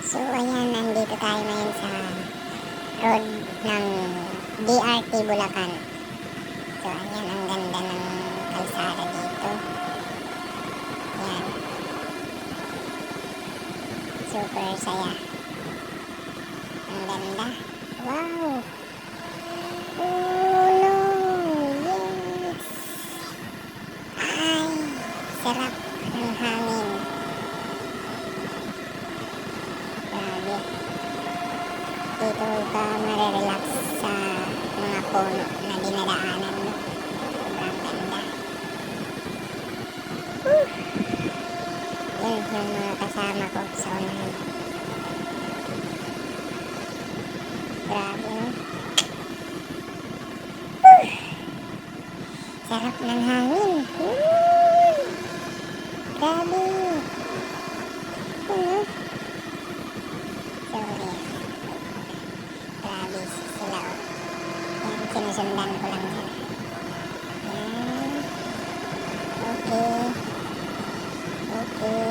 So ayan, nandito tayo ngayon sa road ng DRT Bulacan. So ayan, ang ganda ng kalsada dito. Ayan. Super saya. Ang ganda. Wow! Oh no! Yes! Ay! Sarap ng hangin. Grabe. Dito ka marirelax sa mga puno na dinadaanan mo. Sobrang ganda. Woo! Yun yung mga kasama ko sa unahan. Grabe, no? Woo! Sarap ng hangin. Woo! Grabe. Yun, no? So, yeah. Grabe sila, oh. Yan, sinusundan ko lang sila. Yan. Okay. Okay.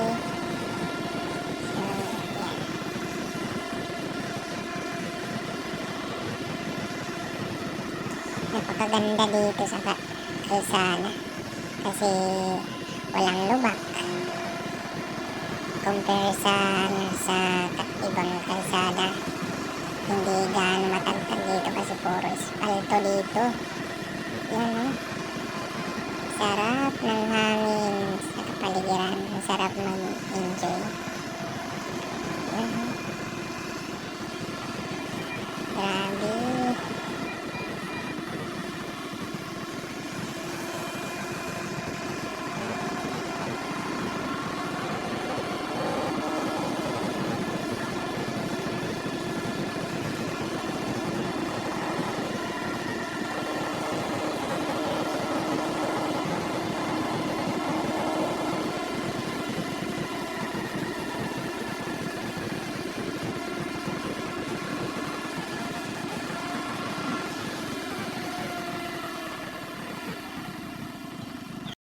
So, yan. Napakaganda dito sa kalsada. Kasi walang lubak. Compare sa ibang kalsada. Hindi gaano matagtag dito kasi puro espalto dito. Yan, oh. Sarap ng hangin sa kapaligiran. Sarap mag-enjoy.